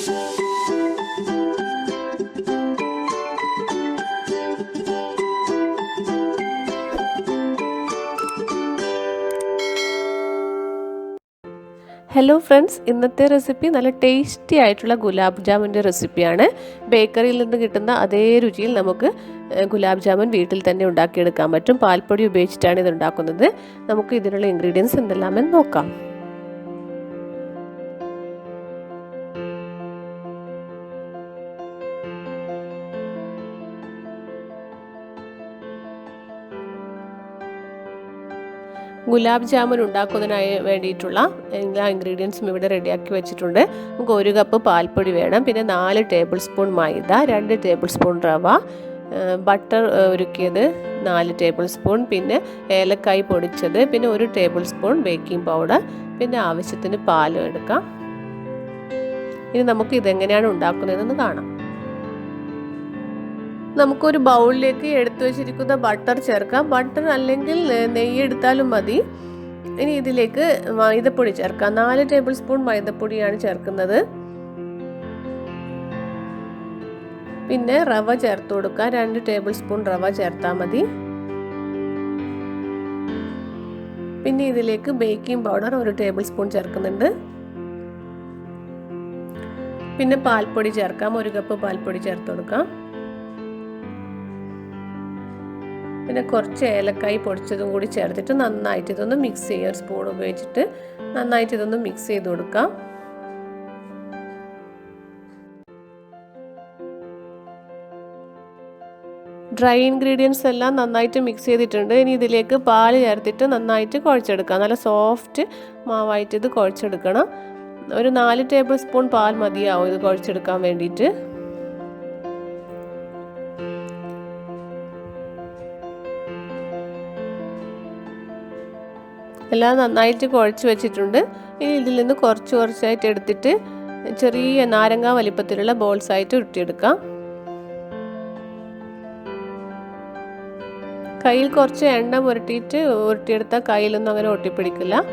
Hello friends, ഇന്നത്തെ recipe നല്ല tasty ആയിട്ടുള്ള ഗുലാബ് ജാമുൻ്റെ റെസിപ്പിയാണ്. ബേക്കറിയിൽ നിന്ന് കിട്ടുന്ന അതേ രുചിയിൽ നമുക്ക് ഗുലാബ് ജാമുൻ വീട്ടിൽ തന്നെ ഉണ്ടാക്കിയെടുക്കാൻ പറ്റും. പാൽപ്പൊടി ഉപയോഗിച്ചിട്ടാണ് ഇത് ഉണ്ടാക്കുന്നത്. നമുക്ക് ഇതിനുള്ള ഇൻഗ്രീഡിയൻസ് എന്തെല്ലാമെന്ന് നോക്കാം. ഗുലാബ് ജാമുൻ ഉണ്ടാക്കുന്നതിനായി വേണ്ടിയിട്ടുള്ള എല്ലാ ഇൻഗ്രീഡിയൻസും ഇവിടെ റെഡിയാക്കി വെച്ചിട്ടുണ്ട്. നമുക്ക് 1 കപ്പ് പാൽപ്പൊടി വേണം, പിന്നെ 4 ടേബിൾ സ്പൂൺ മൈദ, 2 ടേബിൾ സ്പൂൺ റവ, ബട്ടർ ഉരുക്കിയത് 4 ടേബിൾ സ്പൂൺ, പിന്നെ ഏലക്കായ് പൊടിച്ചത്, പിന്നെ 1 ടേബിൾ സ്പൂൺ ബേക്കിംഗ് പൗഡർ, പിന്നെ ആവശ്യത്തിന് പാലും എടുക്കാം. ഇനി നമുക്ക് ഇതെങ്ങനെയാണ് ഉണ്ടാക്കുന്നതെന്ന് കാണാം. നമുക്കൊരു ബൗളിലേക്ക് എടുത്തു വെച്ചിരിക്കുന്ന ബട്ടർ ചേർക്കാം. ബട്ടർ അല്ലെങ്കിൽ നെയ്യ് എടുത്താലും മതി. ഇനി ഇതിലേക്ക് മൈദപ്പൊടി ചേർക്കാം. 4 ടേബിൾ സ്പൂൺ മൈദപ്പൊടിയാണ് ചേർക്കുന്നത്. പിന്നെ റവ ചേർത്ത് കൊടുക്കുക. 2 ടേബിൾ സ്പൂൺ റവ ചേർത്താൽ മതി. പിന്നെ ഇതിലേക്ക് ബേക്കിംഗ് പൗഡർ 1 ടേബിൾ സ്പൂൺ ചേർക്കുന്നുണ്ട്. പിന്നെ പാൽപ്പൊടി ചേർക്കാം. 1 കപ്പ് പാൽപ്പൊടി ചേർത്ത് കൊടുക്കാം. പിന്നെ കുറച്ച് ഏലക്കായ് പൊടിച്ചതും കൂടി ചേർത്തിട്ട് നന്നായിട്ട് ഇതൊന്ന് മിക്സ് ചെയ്യുക. സ്പൂൺ ഉപയോഗിച്ചിട്ട് നന്നായിട്ട് ഇതൊന്ന് മിക്സ് ചെയ്ത് കൊടുക്കാം. ഡ്രൈ ഇൻഗ്രീഡിയൻസ് എല്ലാം നന്നായിട്ട് മിക്സ് ചെയ്തിട്ടുണ്ട്. ഇനി ഇതിലേക്ക് പാൽ ചേർത്തിട്ട് നന്നായിട്ട് കുഴച്ചെടുക്കാം. നല്ല സോഫ്റ്റ് മാവായിട്ട് ഇത് കുഴച്ചെടുക്കണം. ഒരു 4 ടേബിൾ സ്പൂൺ പാൽ മതിയാവും ഇത് കുഴച്ചെടുക്കാൻ വേണ്ടിയിട്ട്. എല്ലാം നന്നായിട്ട് കുഴച്ച് വെച്ചിട്ടുണ്ട്. ഇനി ഇതിൽ നിന്ന് കുറച്ചായിട്ട് എടുത്തിട്ട് ചെറിയ നാരങ്ങ വലിപ്പത്തിലുള്ള ബോൾസ് ആയിട്ട് ഉരുട്ടിയെടുക്കാം. കയ്യിൽ കുറച്ച് എണ്ണ പുരട്ടിയിട്ട് ഉരുട്ടിയെടുത്താൽ കയ്യിലൊന്നും അങ്ങനെ ഒട്ടിപ്പിടിക്കില്ല.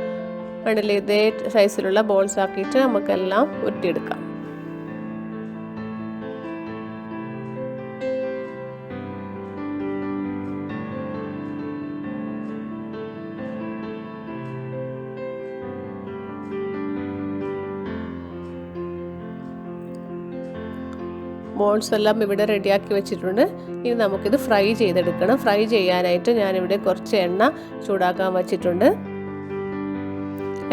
കണ്ടില്ലേ, ഇതേ സൈസിലുള്ള ബോൾസ് ആക്കിയിട്ട് നമുക്കെല്ലാം ഉരുട്ടിയെടുക്കാം. ബോൾസ് എല്ലാം ഇവിടെ റെഡിയാക്കി വെച്ചിട്ടുണ്ട്. ഇനി നമുക്കിത് ഫ്രൈ ചെയ്തെടുക്കണം. ഫ്രൈ ചെയ്യാനായിട്ട് ഞാനിവിടെ കുറച്ച് എണ്ണ ചൂടാക്കാൻ വെച്ചിട്ടുണ്ട്.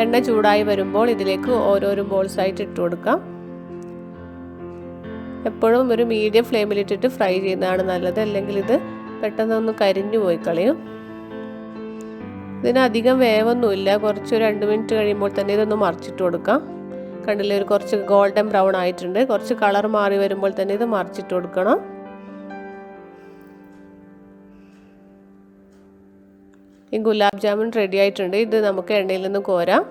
എണ്ണ ചൂടായി വരുമ്പോൾ ഇതിലേക്ക് ഓരോരോ ബോൾസായിട്ട് ഇട്ട് കൊടുക്കാം. എപ്പോഴും ഒരു മീഡിയം ഫ്ലെയിമിലിട്ടിട്ട് ഫ്രൈ ചെയ്യുന്നതാണ് നല്ലത്, അല്ലെങ്കിൽ ഇത് പെട്ടെന്നൊന്ന് കരിഞ്ഞു പോയി കളയും. ഇതിനധികം വേവൊന്നുമില്ല. കുറച്ച് 2 മിനിറ്റ് കഴിയുമ്പോൾ തന്നെ ഇതൊന്ന് മറിച്ചിട്ട് കൊടുക്കാം. കണ്ടില്ലേ, ഒരു കുറച്ച് ഗോൾഡൻ ബ്രൗൺ ആയിട്ടുണ്ട്. കുറച്ച് കളർ മാറി വരുമ്പോൾ തന്നെ ഇത് മറിച്ചിട്ട് കൊടുക്കണം. ഈ ഗുലാബ് ജാമുൻ റെഡി ആയിട്ടുണ്ട്. ഇത് നമുക്ക് എണ്ണയിൽ നിന്ന് കോരാം.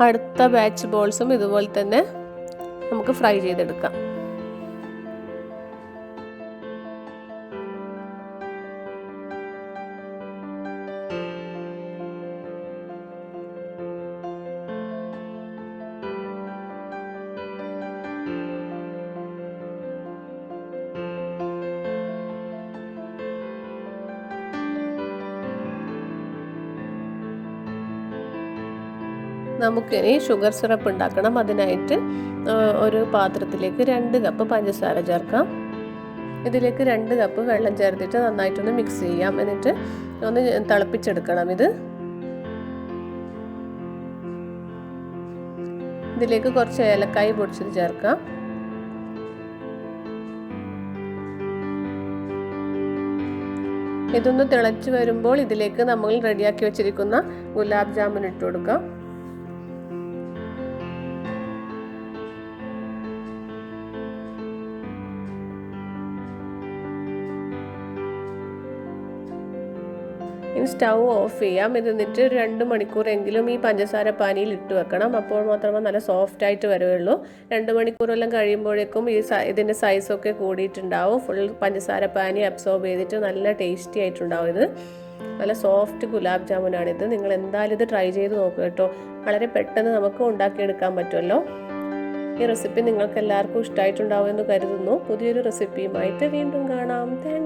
അടുത്ത ബാച്ച് ബോൾസും ഇതുപോലെ തന്നെ നമുക്ക് ഫ്രൈ ചെയ്തെടുക്കാം. നമുക്കിനി ഷുഗർ സിറപ്പ് ഉണ്ടാക്കണം. അതിനായിട്ട് ഒരു പാത്രത്തിലേക്ക് 2 കപ്പ് പഞ്ചസാര ചേർക്കാം. ഇതിലേക്ക് 2 കപ്പ് വെള്ളം ചേർത്തിട്ട് നന്നായിട്ടൊന്ന് മിക്സ് ചെയ്യാം. എന്നിട്ട് ഒന്ന് തിളപ്പിച്ചെടുക്കണം. ഇതിലേക്ക് കുറച്ച് ഏലക്കായ് പൊടിച്ചത് ചേർക്കാം. ഇതൊന്ന് തിളച്ച് വരുമ്പോൾ ഇതിലേക്ക് നമ്മൾ റെഡിയാക്കി വെച്ചിരിക്കുന്ന ഗുലാബ് ജാമുൻ ഇട്ട് കൊടുക്കാം. ഇനി സ്റ്റൗ ഓഫ് ചെയ്യാം. എന്നിട്ട് 2 മണിക്കൂറെങ്കിലും ഈ പഞ്ചസാര പാനിയിൽ ഇട്ട് വെക്കണം. അപ്പോൾ മാത്രമേ നല്ല സോഫ്റ്റ് ആയിട്ട് വരുള്ളൂ. 2 മണിക്കൂറെല്ലാം കഴിയുമ്പോഴേക്കും ഇതിൻ്റെ സൈസൊക്കെ കൂടിയിട്ടുണ്ടാവും. ഫുൾ പഞ്ചസാര പാനി അബ്സോർബ് ചെയ്തിട്ട് നല്ല ടേസ്റ്റി ആയിട്ടുണ്ടാവും. ഇത് നല്ല സോഫ്റ്റ് ഗുലാബ് ജാമുനാണിത്. നിങ്ങൾ എന്തായാലും ഇത് ട്രൈ ചെയ്ത് നോക്കുക കേട്ടോ. വളരെ പെട്ടെന്ന് നമുക്ക് ഉണ്ടാക്കിയെടുക്കാൻ പറ്റുമല്ലോ. ഈ റെസിപ്പി നിങ്ങൾക്ക് എല്ലാവർക്കും ഇഷ്ടമായിട്ടുണ്ടാവുമെന്ന് കരുതുന്നു. പുതിയൊരു റെസിപ്പിയുമായിട്ട് വീണ്ടും കാണാം. താങ്ക്